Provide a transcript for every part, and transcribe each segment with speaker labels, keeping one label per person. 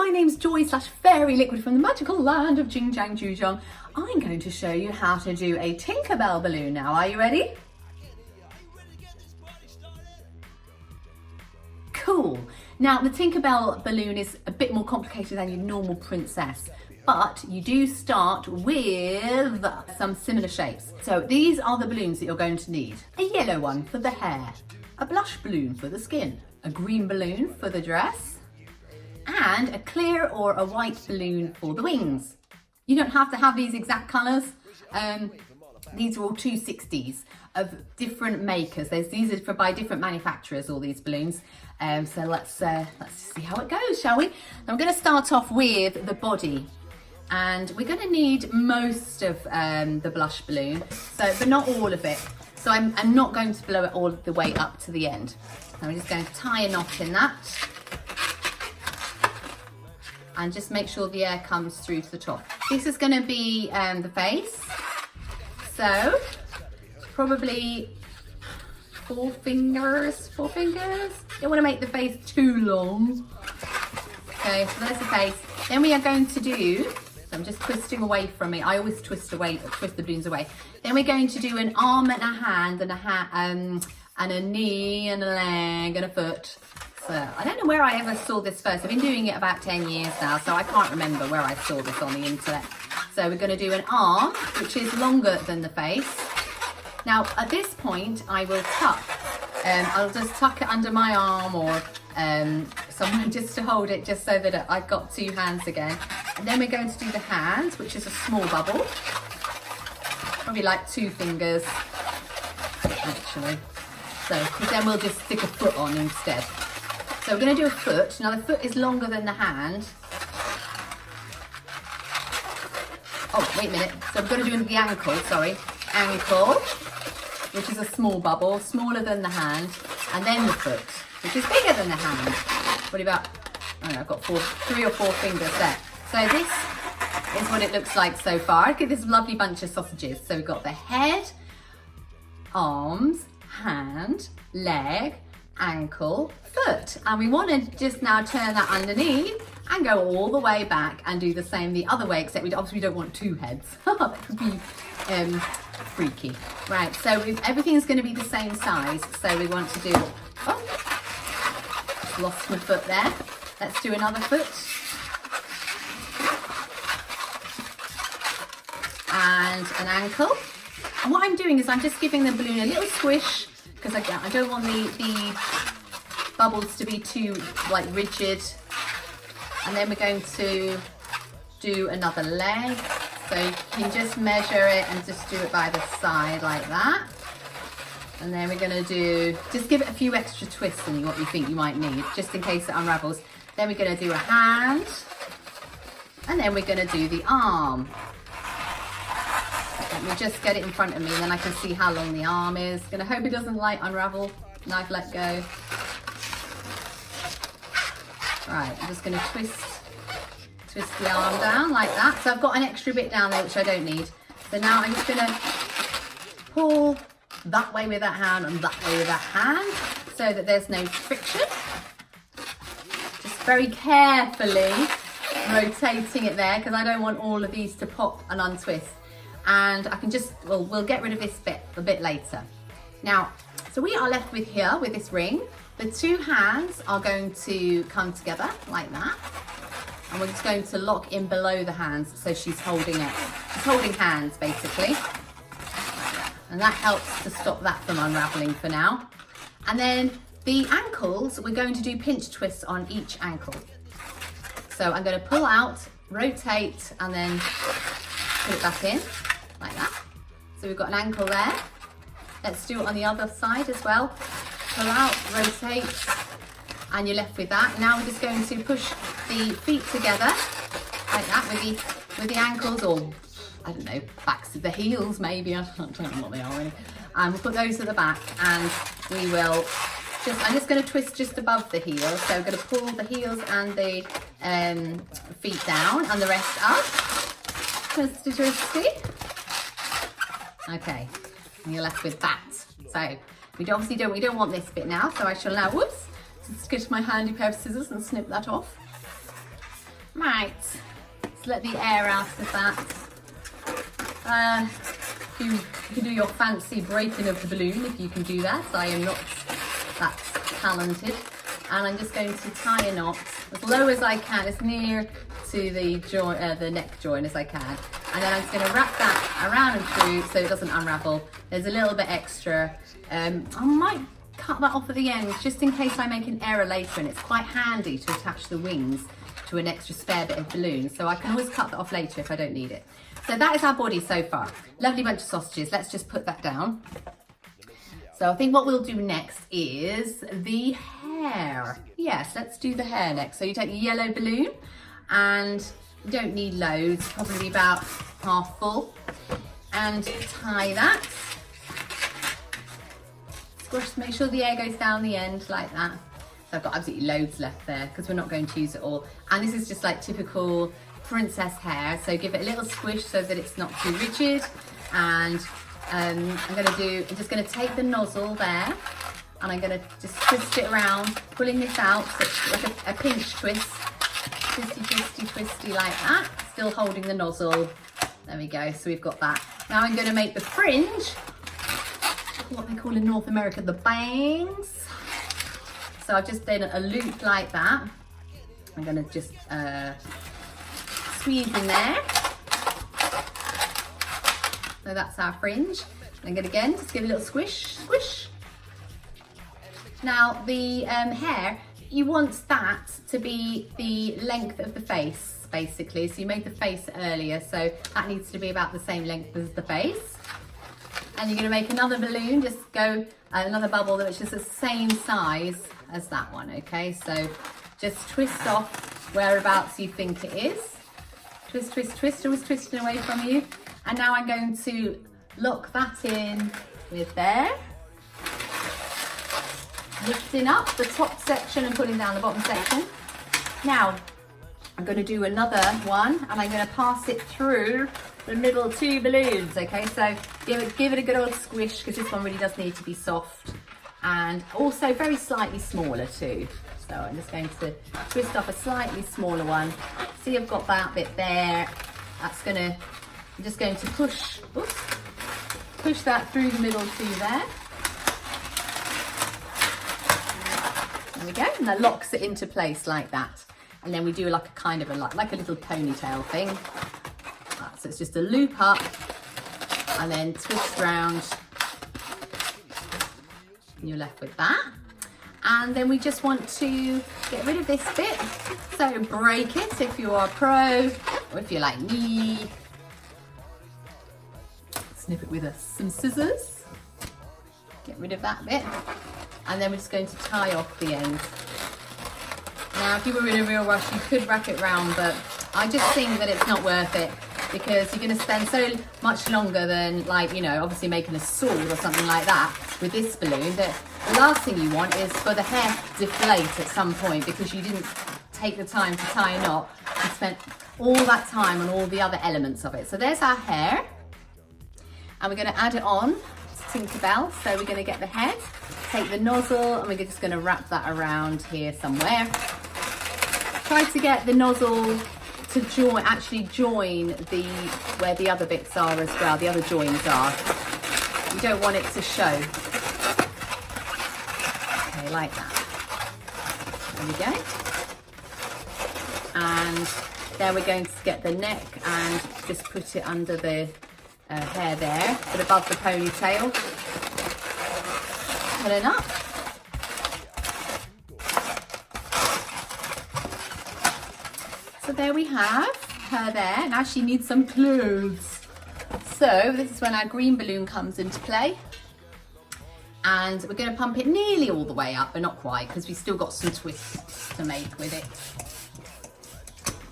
Speaker 1: my name's Joy /Fairy Liquid from the magical land of JingJangJooJong. I'm going to show you how to do a Tinkerbell balloon now. Are you ready? Cool. Now the Tinkerbell balloon is a bit more complicated than your normal princess, but you do start with some similar shapes. So these are the balloons that you're going to need. A yellow one for the hair, a blush balloon for the skin, a green balloon for the dress, and a clear or a white balloon for the wings. You don't have to have these exact colours. These are all 260s of different makers. These are by different manufacturers, all these balloons. So let's see how it goes, shall we? Now we're going to start off with the body, and we're going to need most of the blush balloon, but not all of it. So I'm not going to blow it all the way up to the end. I'm just going to tie a knot in that, and just make sure the air comes through to the top. This is going to be the face. So probably four fingers. You don't want to make the face too long. Okay, so there's the face. Then we are going to do, so I'm just twisting away from me. I always twist the balloons away. Then we're going to do an arm and a hand and a knee and a leg and a foot. So I don't know where I ever saw this first. I've been doing it about 10 years now, so I can't remember where I saw this on the internet. So we're going to do an arm, which is longer than the face. Now at this point I will tuck. I'll just tuck it under my arm or somewhere just to hold it, just so that I've got two hands again. And then we're going to do the hands, which is a small bubble. Probably like 2 fingers, actually. So, because then we'll just stick a foot on instead. So we're going to do a foot. Now the foot is longer than the hand. Oh, wait a minute. So we're going to do the ankle, sorry. Ankle, which is a small bubble, smaller than the hand. And then the foot, which is bigger than the hand. What about, I don't know, I've got 3 or 4 fingers there. So this is what it looks like so far. Look at this lovely bunch of sausages. So we've got the head, arms, hand, leg, ankle, foot, and we want to just now turn that underneath and go all the way back and do the same the other way, except we obviously don't want 2 heads. That would be freaky. Right, so everything's going to be the same size, so we want to do, lost my foot there. Let's do another foot, and an ankle. And what I'm doing is I'm just giving the balloon a little squish, because I don't want the bubbles to be too rigid. And then we're going to do another leg. So you can just measure it and just do it by the side like that. And then we're going to just give it a few extra twists than what you think you might need, just in case it unravels. Then we're going to do a hand, and then we're going to do the arm. Let me just get it in front of me, and then I can see how long the arm is. Gonna hope it doesn't unravel. Knife let go. Right, I'm just gonna twist the arm down like that. So I've got an extra bit down there which I don't need. So now I'm just gonna pull that way with that hand and that way with that hand, so that there's no friction. Just very carefully rotating it there, because I don't want all of these to pop and untwist. And I can just, we'll get rid of this bit a bit later. Now, so we are left with here, with this ring. The 2 hands are going to come together like that. And we're just going to lock in below the hands, so she's holding it. She's holding hands, basically. And that helps to stop that from unraveling for now. And then the ankles, we're going to do pinch twists on each ankle. So I'm going to pull out, rotate, and then put it back in. Like that. So we've got an ankle there. Let's do it on the other side as well. Pull out, rotate, and you're left with that. Now we're just going to push the feet together like that with the ankles, or I don't know, backs of the heels maybe. I don't know what they are really. And we'll put those at the back, and we will I'm just going to twist just above the heels. So we're going to pull the heels and the feet down and the rest up. Twisty. Okay, and you're left with that. So we don't want this bit now. So I shall now, just get my handy pair of scissors and snip that off. Right, let's let the air out of that. You can do your fancy breaking of the balloon if you can do that. I am not that talented. And I'm just going to tie a knot as low as I can, as near to the neck joint as I can. And then I'm just going to wrap that around and through so it doesn't unravel. There's a little bit extra. I might cut that off at the end just in case I make an error later, and it's quite handy to attach the wings to an extra spare bit of balloon. So I can always cut that off later if I don't need it. So that is our body so far. Lovely bunch of sausages. Let's just put that down. So I think what we'll do next is the hair. Yes, let's do the hair next. So you take a yellow balloon, and you don't need loads, probably about half full, and tie that. Squish, make sure the air goes down the end like that. So I've got absolutely loads left there because we're not going to use it all. And this is just like typical princess hair, so give it a little squish so that it's not too rigid. And I'm just going to take the nozzle there, and I'm going to just twist it around, pulling this out, so it's like a pinch twist, twisty like that, still holding the nozzle. There we go, so we've got that. Now I'm going to make the fringe, what they call in North America the bangs. So I've just done a loop like that. I'm going to just squeeze in there. So that's our fringe. I'm going to again just give a little squish, squish. Now the hair, you want that to be the length of the face, basically. So you made the face earlier, so that needs to be about the same length as the face. And you're going to make another balloon, just go another bubble which is the same size as that one, okay? So just twist off whereabouts you think it is. Twist, twist, twist, always twisting away from you. And now I'm going to lock that in with there. Lifting up the top section and pulling down the bottom section. Now, I'm going to do another one, and I'm going to pass it through the middle two balloons, okay? So give it a good old squish, because this one really does need to be soft, and also very slightly smaller too. So I'm just going to twist off a slightly smaller one. See, I've got that bit there. I'm just going to push that through the middle two there. There we go, and that locks it into place like that. And then we do like a kind of like a little ponytail thing. So it's just a loop up and then twist round. And you're left with that. And then we just want to get rid of this bit. So break it if you are a pro, or if you're like me. Snip it with some scissors. Get rid of that bit. And then we're just going to tie off the end. Now, if you were in a real rush, you could wrap it round, but I just think that it's not worth it, because you're going to spend so much longer than, like, you know, obviously making a sword or something like that with this balloon. That the last thing you want is for the hair to deflate at some point because you didn't take the time to tie a knot and spent all that time on all the other elements of it. So there's our hair, and we're going to add it on to Tinkerbell. So we're going to get the head, take the nozzle, and we're just going to wrap that around here somewhere. Try to get the nozzle to join where the other bits are as well, the other joins are. You don't want it to show. Okay, like that. There we go. And then we're going to get the neck and just put it under the hair there, but above the ponytail. Pulling up. So there we have her there. Now she needs some clothes. So this is when our green balloon comes into play. And we're going to pump it nearly all the way up, but not quite, because we've still got some twists to make with it.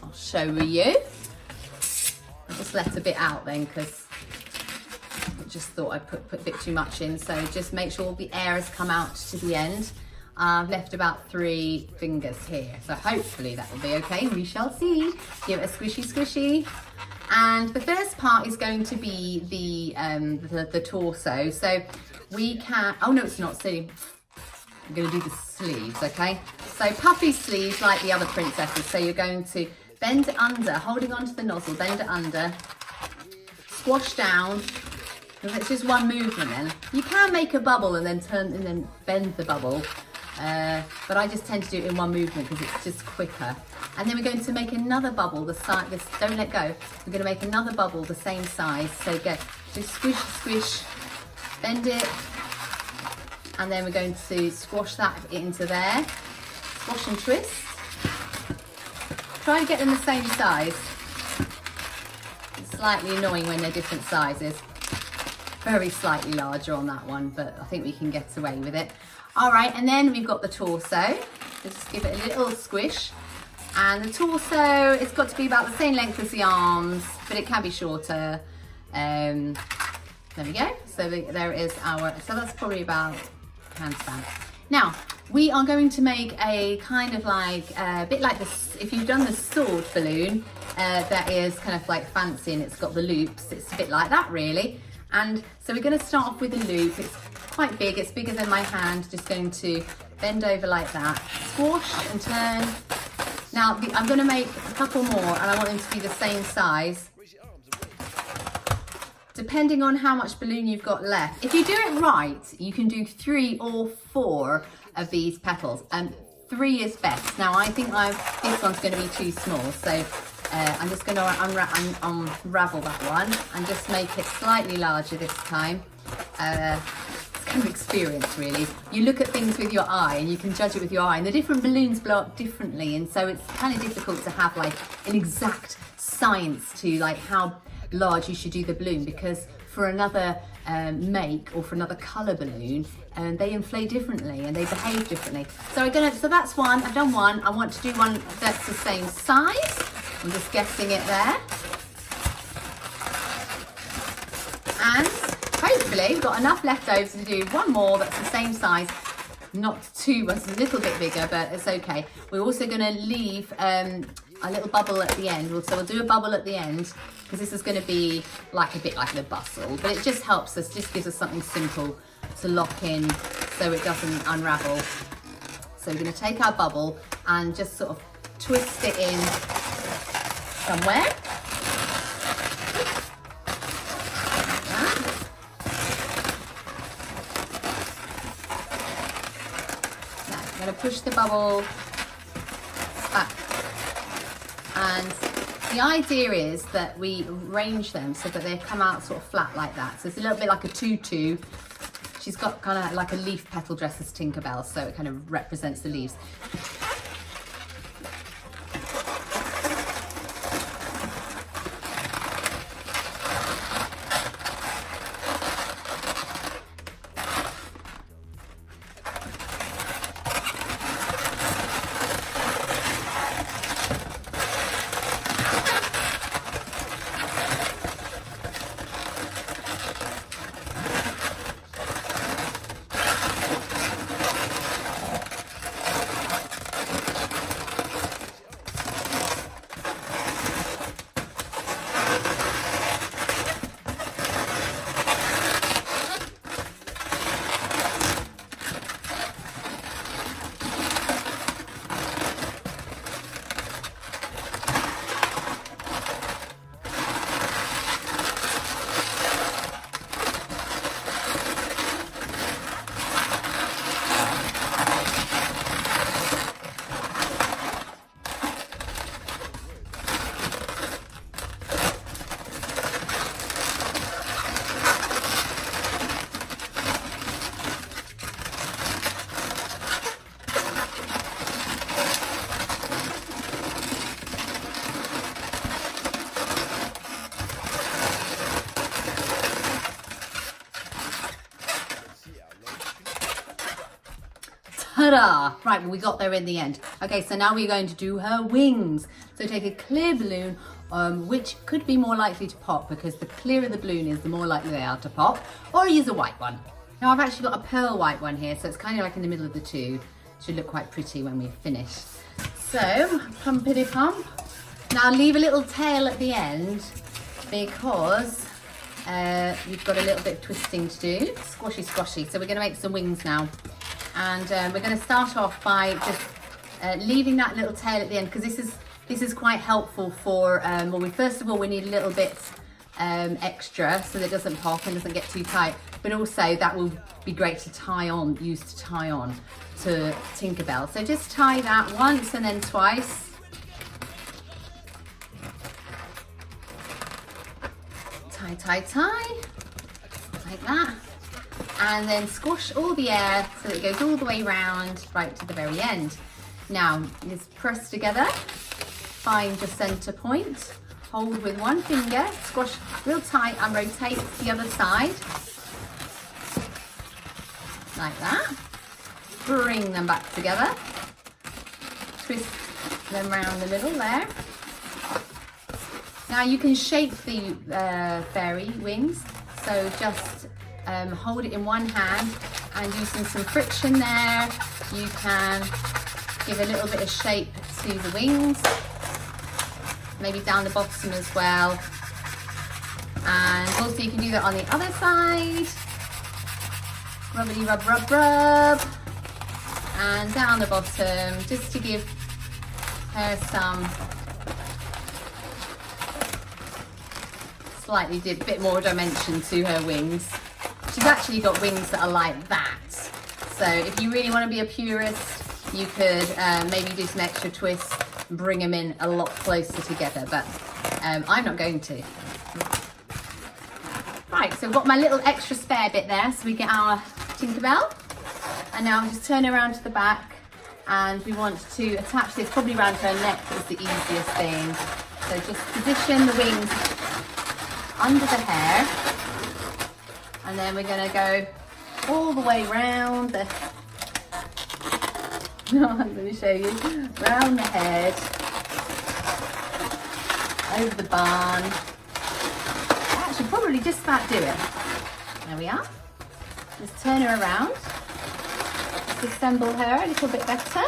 Speaker 1: I'll show you. I just left a bit out then, because I just thought I put a bit too much in. So just make sure all the air has come out to the end. I've left about 3 fingers here, so hopefully that will be okay. We shall see. Give it a squishy squishy. And the first part is going to be the torso. So we can, oh no, it's not, see, I'm going to do the sleeves, okay? So puffy sleeves like the other princesses. So you're going to bend it under, holding onto the nozzle, bend it under, squash down, because it's just one movement then. You can make a bubble and then turn and then bend the bubble, but I just tend to do it in one movement because it's just quicker. And then we're going to make another bubble, don't let go. We're going to make another bubble the same size. So go, just squish, squish, bend it, and then we're going to squash that into there. Squash and twist. Try to get them the same size. It's slightly annoying when they're different sizes. Very slightly larger on that one, but I think we can get away with it. All right, and then we've got the torso. Just give it a little squish. And the torso, it's got to be about the same length as the arms, but it can be shorter. There we go. So there is our, so that's probably about handspan. Now, we are going to make a kind of like, a bit like this, if you've done the sword balloon, that is kind of like fancy and it's got the loops. It's a bit like that really. And so we're going to start off with a loop. It's quite big, it's bigger than my hand. Just going to bend over like that, squash and turn. Now, I'm going to make a couple more and I want them to be the same size. Depending on how much balloon you've got left. If you do it right, you can do 3 or 4 of these petals. 3 is best. Now, I think this one's going to be too small. So I'm just going to unravel that one and just make it slightly larger this time. It's kind of experience really. You look at things with your eye and you can judge it with your eye, and the different balloons blow up differently, and so it's kind of difficult to have like an exact science to like how large you should do the balloon, because for another make or for another colour balloon, they inflate differently and they behave differently. So so that's one. I've done one. I want to do one that's the same size. I'm just guessing it there. And hopefully we've got enough left over to do one more that's the same size. Not too much, a little bit bigger, but it's okay. We're also going to leave a little bubble at the end. So we'll do a bubble at the end because this is going to be like a bit like the bustle, but it just helps us, just gives us something simple to lock in so it doesn't unravel. So we're going to take our bubble and just sort of twist it in somewhere. I'm going to push the bubble back, and the idea is that we arrange them so that they come out sort of flat like that. So it's a little bit like a tutu. She's got kind of like a leaf petal dress as Tinkerbell, so it kind of represents the leaves. Ta-da! Right, well, we got there in the end. Okay, so now we're going to do her wings. So take a clear balloon, which could be more likely to pop, because the clearer the balloon is, the more likely they are to pop, or use a white one. Now I've actually got a pearl white one here, so it's kind of like in the middle of the two. Should look quite pretty when we've finished. So, pumpity pump. Now leave a little tail at the end, because you've got a little bit of twisting to do. Squashy, squashy. So we're going to make some wings now. And we're going to start off by just leaving that little tail at the end, because this This is quite helpful for, well, first of all, we need a little bit extra so that it doesn't pop and doesn't get too tight. But also that will be great to tie on, use to tie on to Tinkerbell. So just tie that once and then twice. Tie, tie, tie, like that. And then squash all the air so that it goes all the way round right to the very end. Now, just press together, find your center point, hold with one finger, squash real tight and rotate to the other side. Like that. Bring them back together. Twist them around the middle there. Now you can shape the fairy wings, so just hold it in one hand and using some friction there, you can give a little bit of shape to the wings, maybe down the bottom as well. And also you can do that on the other side. Rubbity rub, rub, rub. And down the bottom, just to give her some slightly bit more dimension to her wings. She's actually got wings that are like that. So if you really want to be a purist, you could maybe do some extra twists and bring them in a lot closer together, but I'm not going to. Right, so I've got my little extra spare bit there, so we get our Tinkerbell. And now just turn her around to the back, and we want to attach this probably around her neck is the easiest thing. So just position the wings under the hair, and then we're going to go all the way round the I'm going to show you round the head, over the barn. Actually, probably just about do it. There we are. Just turn her around. Assemble her a little bit better.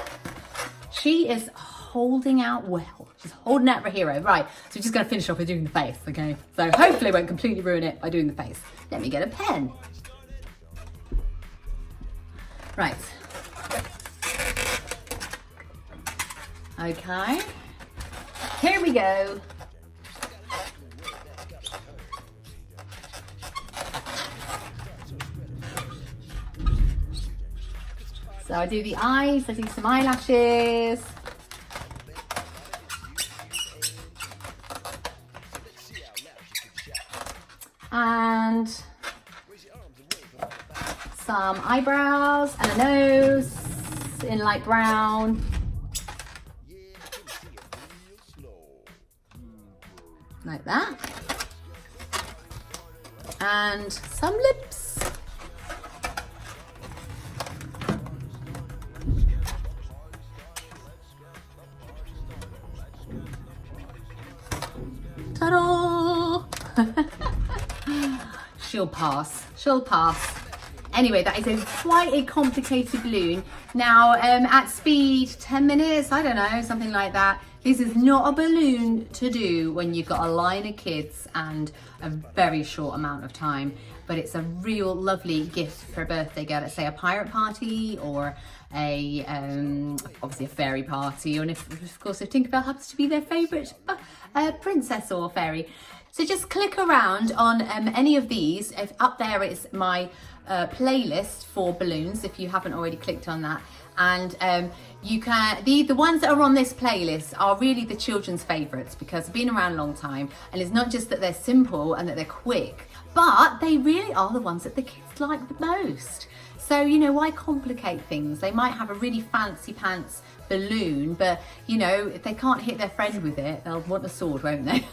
Speaker 1: She is holding out well. She's holding out for a hero. Right, so we're just going to finish off with doing the face, okay? So hopefully I won't completely ruin it by doing the face. Let me get a pen. Right. Okay. Here we go. So I do the eyes, I do some eyelashes. And some eyebrows and a nose in light brown. Like that. And some lips. Ta-da! She'll pass. She'll pass. Anyway, that is quite a complicated balloon. Now, at speed, 10 minutes, I don't know, something like that. This is not a balloon to do when you've got a line of kids and a very short amount of time, but it's a real lovely gift for a birthday girl at, say, a pirate party or a obviously a fairy party, and of course if Tinkerbell happens to be their favourite princess or fairy. So just click around on any of these. If up there is my playlist for balloons, if you haven't already clicked on that. And you can, the ones that are on this playlist are really the children's favourites because they've been around a long time, and it's not just that they're simple and that they're quick, but they really are the ones that the kids like the most. So, you know, why complicate things? They might have a really fancy pants balloon, but, you know, if they can't hit their friend with it, they'll want a sword, won't they?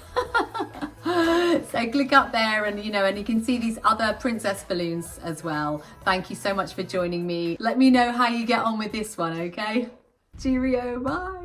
Speaker 1: So click up there and, you know, and you can see these other princess balloons as well. Thank you so much for joining me. Let me know how you get on with this one, okay? Cheerio, bye.